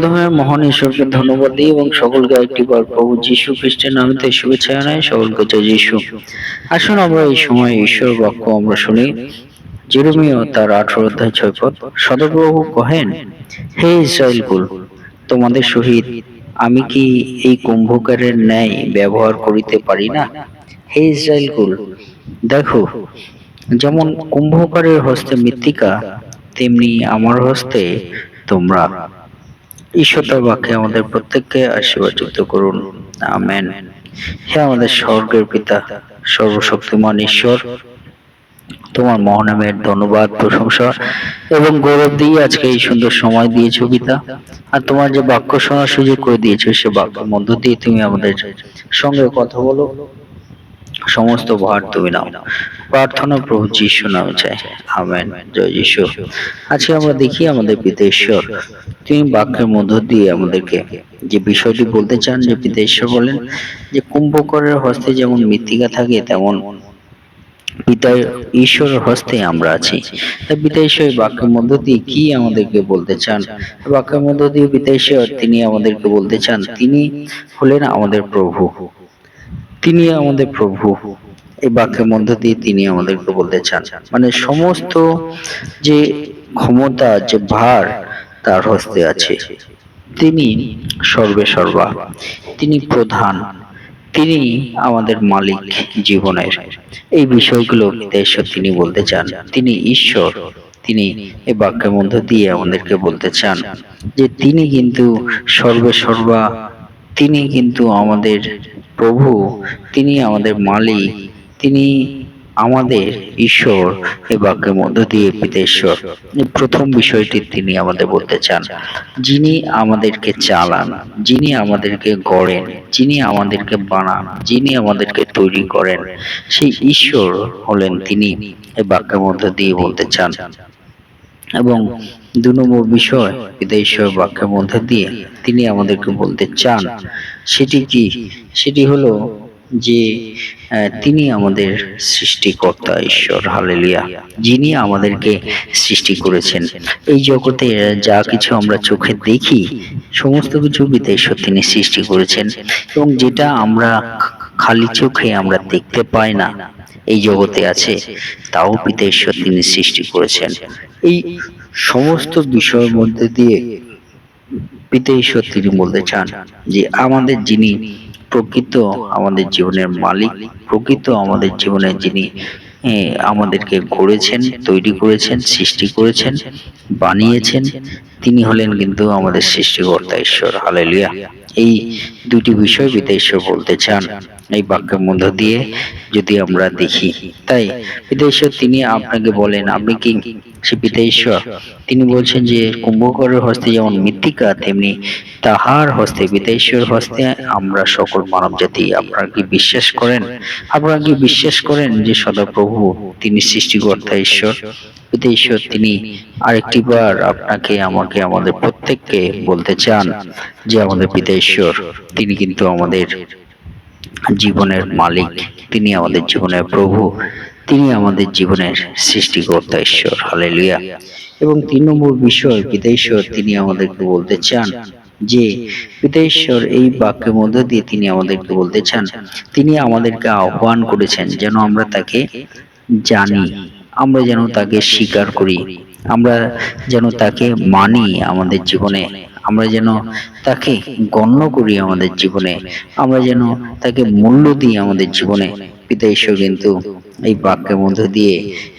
প্রথমে মহান ঈশ্বরকে ধন্যবাদ দিই এবং সকলকে একটিবার প্রভু যীশু খ্রিস্টের নামে শুভেচ্ছা জানাই। সকলকে জয় যীশু। আসুন আমরা এই সময় ঈশ্বর বাক্য আমরা শুনি। যেরমীয় তার 18 অধ্যায় 6 পদ। সদাপ্রভু কহেন, হে ইসরায়েল কুল, তোমাদের সহিত আমি কি এই কুম্ভকারের ন্যায় ব্যবহার করিতে পারি না? হে ইসরায়েল কুল, দেখো, যেমন কুম্ভকারের হস্তে মৃত্তিকা, তেমনি আমার হস্তে তোমরা। ঈশ্বর তার বাক্যে আমাদের প্রত্যেককে আশীর্বাদিত করুন। আমেন। হে আমাদের স্বর্গের পিতা, সর্বশক্তিমান ঈশ্বর, তোমার মহানামের ধন্যবাদ, প্রশংসা এবং গৌরব দিয়ে আজকে এই সুন্দর সময় দিয়েছো পিতা। আর তোমার যে বাক্য শোনার সুযোগ করে দিয়েছো, সে বাক্যের মধ্য দিয়ে তুমি আমাদের সঙ্গে কথা বলো। সমস্ত ভার তুমি নাও। প্রার্থনা প্রভু যীশু নামে চাই। আমেন। জয় যীশু। আজকে আমরা দেখি আমাদের পিতা ঈশ্বর, তিনি বাক্যের মধ্য দিয়ে আমাদেরকে যে বিষয়টি বলতে চান, যে পিতা ঈশ্বর বলেন যে কুম্ভকরের হস্তে যেমন মৃত্তিকা থাকে, তেমন পিতা ঈশ্বরের হস্তে আমরা আছি। তাই পিতা ঈশ্বর বাক্যের মধ্য দিয়ে কি আমাদেরকে বলতে চান? বাক্যের মধ্য দিয়ে পিতা ঈশ্বর তিনি আমাদেরকে বলতে চান, তিনি হলেন আমাদের প্রভু। তিনি আমাদের প্রভু। এই বাক্যের মধ্য দিয়ে তিনি আমাদেরকে বলতে চান, মানে সমস্ত যে ক্ষমতা, যে ভার তার হস্তে আছে। তিনি সর্বে সর্বা, তিনি প্রধান, তিনি আমাদের মালিক জীবনের। এই বিষয়গুলো পিতা ঈশ্বর তিনি বলতে চান। তিনি ঈশ্বর, তিনি এই বাক্যের মধ্য দিয়ে আমাদেরকে বলতে চান যে তিনি কিন্তু সর্বে সর্বা, তিনি কিন্তু আমাদের প্রভু, তিনি আমাদের মালিক, তিনি আমাদের ঈশ্বর। এই বাক্যের মধ্য দিয়ে পিতা ঈশ্বর প্রথম বিষয়টি তিনি আমাদের বলতে চান, যিনি আমাদেরকে চালান, যিনি আমাদেরকে গড়েন, যিনি আমাদেরকে বানান, যিনি আমাদেরকে তৈরি করেন, সেই ঈশ্বর হলেন তিনি। এই বাক্যের মধ্য দিয়ে বলতে চান। এবং 2 নম্বর বিষয় পিতা ঈশ্বর বাক্যের মধ্যে দিয়ে তিনি আমাদেরকে বলতে চান, সেটি কি? সেটি হলো যে তিনি আমাদের সৃষ্টিকর্তা ঈশ্বর। হালেলুয়া। যিনি আমাদেরকে সৃষ্টি করেছেন। এই জগতে যা কিছু আমরা চোখে দেখি, সমস্ত কিছু পিতা ঈশ্বর তিনি সৃষ্টি করেছেন। এবং যেটা আমরা খালি চোখে আমরা দেখতে পাই না এই জগতে আছে, তাও পিতা ঈশ্বর তিনি সৃষ্টি করেছেন। এই সমস্ত বিষয়ের মধ্যে দিয়ে পিতা ঈশ্বর তিনি বলতে চান যে আমাদের যিনি প্রকৃত আমাদের জীবনের মালিক, প্রকৃত আমাদের জীবনের যিনি আমাদেরকে গড়েছেন, তৈরি করেছেন, সৃষ্টি করেছেন, বানিয়েছেন, তিনি হলেন কিন্তু আমাদের সৃষ্টিকর্তা ঈশ্বর। হালেলুয়া। এই দুটি বিষয় পিতা ঈশ্বর বলতে চান এই বাক্যের মধ্য দিয়ে যদি আমরা দেখি। তাই পিতা ঈশ্বর তিনি আপনাকে বলেন, আপনি কি সে পিতা ঈশ্বর? তিনি বলছেন যে কুম্ভকরের হস্তে যেমন মৃত্তিকা, তেমনি তাহার হস্তে, পিতা ঈশ্বর হস্তে আমরা সকল মানব জাতি। আপনারা কি বিশ্বাস করেন? আপনারা কি বিশ্বাস করেন যে সদাপ্রভু তিনি সৃষ্টিকর্তা ঈশ্বর? পিতা ঈশ্বর তিনি আরেকটি বার আপনাকে, আমাকে, আমাদের প্রত্যেককে বলতে চান যে আমাদের পিতা ঈশ্বর তিনি কিন্তু আমাদের জীবনের মালিক, তিনি আমাদের জীবনের প্রভু, তিনি আমাদের জীবনের সৃষ্টিকর্তা ঈশ্বর। হালেলুয়া। এবং 3 নম্বর বিষয় পিতা ঈশ্বর তিনি আমাদেরকে বলতে চান যে পিতা ঈশ্বর এই বাক্যের মধ্য দিয়ে তিনি আমাদেরকে বলতে চান, তিনি আমাদেরকে আহ্বান করেছেন যেন আমরা তাকে জানি, আমরা যেন তাকে স্বীকার করি, আমরা যেন তাকে মানি আমাদের জীবনে, আমরা যেন তাকে গণ্য করি আমাদের জীবনে, আমরা যেন তাকে মূল্য দিই আমাদের জীবনে। পিতা ঈশ্বর কিন্তু এই বাক্যের মধ্য দিয়ে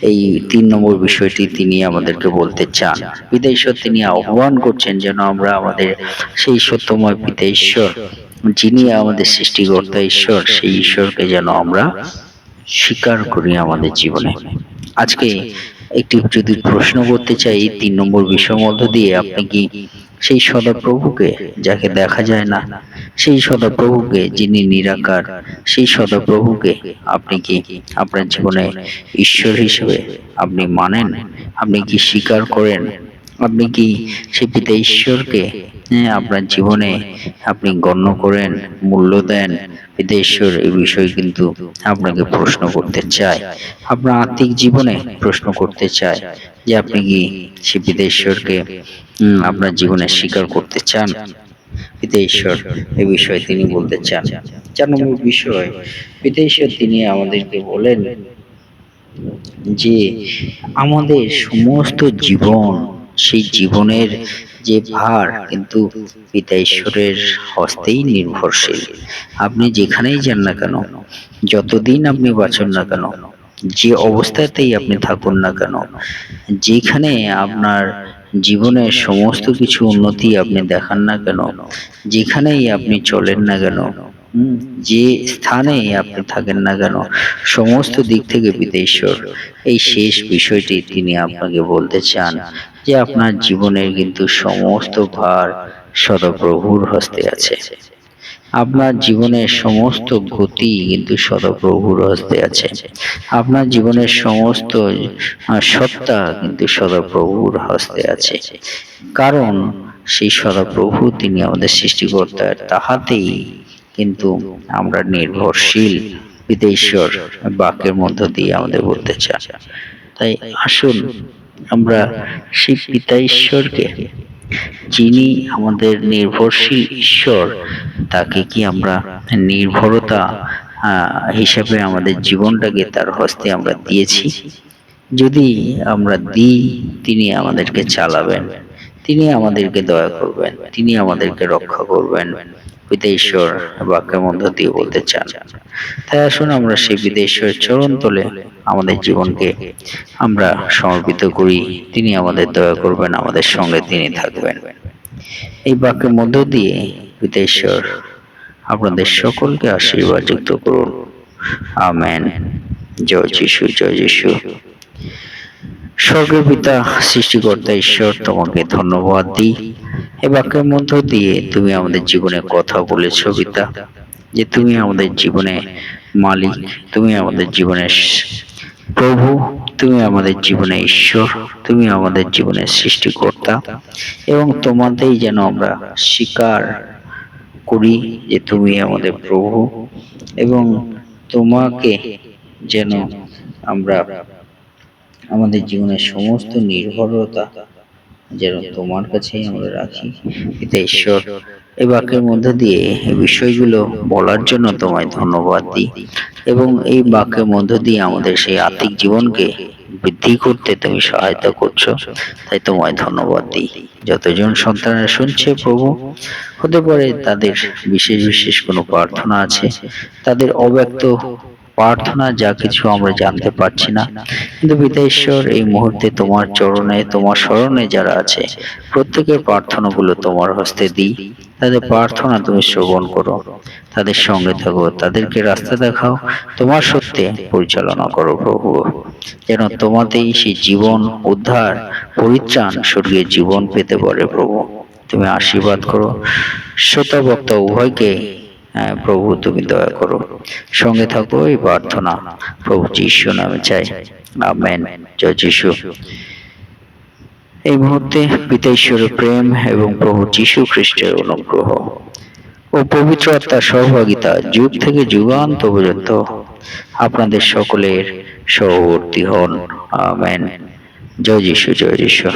এই 3 নম্বর বিষয়টি তিনি আমাদেরকে বলতে চান। পিতা ঈশ্বর তিনি আহ্বান করছেন যেন আমরা আমাদের সেই সত্যময় পিতা ঈশ্বর, যিনি আমাদের সৃষ্টিকর্তা ঈশ্বর, সেই ঈশ্বরকে যেন আমরা স্বীকার করি আমাদের জীবনে। আজকে একটি যদি প্রশ্ন করতে চাই, এই 3 নম্বর বিষয়ের মধ্য দিয়ে আপনি কি সেই সদাপ্রভুকে, যাকে দেখা যায় না, সেই সদাপ্রভুকে যিনি নিরাকার, সেই সদাপ্রভুকে আপনি কি আপনার জীবনে ঈশ্বর হিসেবে আপনি মানেন? আপনি কি স্বীকার করেন? আপনি কি সেই পিতা ঈশ্বরকে আপনার জীবনে আপনি গণ্য করেন, মূল্য দেন, পিতা ঈশ্বর এই বিষয় কিন্তু আপনাকে প্রশ্ন করতে চায়। আপনার আত্মিক জীবনে প্রশ্ন করতে চায় যে আপনি কি সে পিতা ঈশ্বরকে আপনার জীবনে স্বীকার করতে চান। পিতা ঈশ্বর এই বিষয়ে তিনি বলতে চান। 4 নম্বর বিষয়, পিতা ঈশ্বর তিনি আমাদেরকে বলেন যে আমাদের সমস্ত জীবন, সেই জীবনের যে ভার কিন্তু পিতা ঈশ্বরের হস্তেই নির্ভরশীল। আপনি যেখানেই যান না কেন, যতদিন আপনি বাঁচুন না কেন, যে অবস্থাতেই আপনি থাকুন না কেন, যেখানে আপনার জীবনের সমস্ত কিছু উন্নতি আপনি দেখান না কেন, যেখানেই আপনি চলেন না কেন, যে স্থানে আপনি থাকেন না কেন, সমস্ত দিক থেকে পিতা ঈশ্বর এই শেষ বিষয়টি তিনি আপনাকে বলতে চান যে আপনার জীবনের কিন্তু সমস্ত ভার সদাপ্রভুর হস্তে আছে। আপনার জীবনের সমস্ত গতি কিন্তু সদাপ্রভুর হস্তে আছে। আপনার জীবনের সমস্ত সত্তা কিন্তু সদাপ্রভুর হস্তে আছে। কারণ সেই সদাপ্রভু তিনি আমাদের সৃষ্টিকর্তা, তাহাতেই কিন্তু আমরা নির্ভরশীল। পিতা ঈশ্বর বাক্যের মধ্য দিয়ে আমাদের বলতে চান। তাই আসুন আমরা সেই পিতা ঈশ্বরকে, যিনি আমাদের নির্ভরশীল ঈশ্বর, তাকে কি আমরা নির্ভরতা হিসাবে আমাদের জীবনটাকে তার হস্তে আমরা দিয়েছি? যদি আমরা দিই, তিনি আমাদেরকে চালাবেন, তিনি আমাদেরকে দয়া করবেন, তিনি আমাদেরকে রক্ষা করবেন। পিতা ঈশ্বর বাক্যের মধ্য দিয়ে বলতে চান। তাই আসুন আমরা সেই পিতা ঈশ্বরের চরণ তলে আমাদের জীবনকে আমরা সমর্পিত করি। তিনি আমাদের দয়া করবেন, আমাদের সঙ্গে তিনি থাকবেন। এই বাক্যের মধ্য দিয়ে পিতা ঈশ্বর আপনাদের সকলকে আশীর্বাদ যুক্ত করুন। আমেন। জয় যিশু, জয় যিশু। স্বর্গের পিতা, সৃষ্টিকর্তা ঈশ্বর, তোমাকে ধন্যবাদ দিই। এই বাক্যের মধ্য দিয়ে তুমি আমাদের জীবনে কথা বলেছ পিতা, যে তুমি আমাদের জীবনে মালিক, তুমি আমাদের জীবনের প্রভু, তুমি আমাদের জীবনে ঈশ্বর, তুমি আমাদের জীবনের সৃষ্টিকর্তা, এবং তোমাতেই যেন আমরা স্বীকার করি যে তুমি আমাদের প্রভু, এবং তোমাকে যেন আমরা আমাদের জীবনের সমস্ত নির্ভরতা যেন তোমার কাছেই আমরা রাখি। পিতা ঈশ্বর এই বাক্যের মধ্যে দিয়ে এই বিষয়গুলো বলার জন্য তোমায় ধন্যবাদ দিই, এবং এই বাক্যের মধ্য দিয়ে আমাদের সেই আত্মিক জীবনকে বৃদ্ধি করতে তুমি সহায়তা করছো, তাই তোমায় ধন্যবাদ দিই। যতজন সন্তানরা শুনছে প্রভু, হতে পারে তাদের বিশেষ বিশেষ কোনো প্রার্থনা আছে, তাদের অব্যক্ত প্রার্থনা যা কিছু আমরা জানতে পারছি না, কিন্তু পিতা ঈশ্বর এই মুহূর্তে তোমার চরণে, তোমার স্মরণে যারা আছে প্রত্যেকের প্রার্থনাগুলো তোমার হস্তে দিই। তাদের প্রার্থনা তুমি শ্রবণ করো, তাদের সঙ্গে থাকো, তাদেরকে রাস্তা দেখাও, তোমার সত্যে পরিচালনা করো প্রভু, যেন তোমাতেই সেই জীবন, উদ্ধার, পরিত্রাণ, স্বর্গীয় জীবন পেতে পারে প্রভু। তুমি আশীর্বাদ করো শ্রোতা বক্তা উভয়কে, প্রভু তুমি দয়া করো, সঙ্গে থাকো এই প্রার্থনা প্রভু যিশু নামে চাই। আমেন। জয় যিশু। এই মুহূর্তে পিতা ঈশ্বরের প্রেম এবং প্রভু যিশু খ্রিস্টের অনুগ্রহ ও পবিত্র আত্মার সহভাগিতা যুগ থেকে যুগান্ত পর্যন্ত আপনাদের সকলের সহবর্তী হন। আমেন। জয় যিশু, জয় যিশু।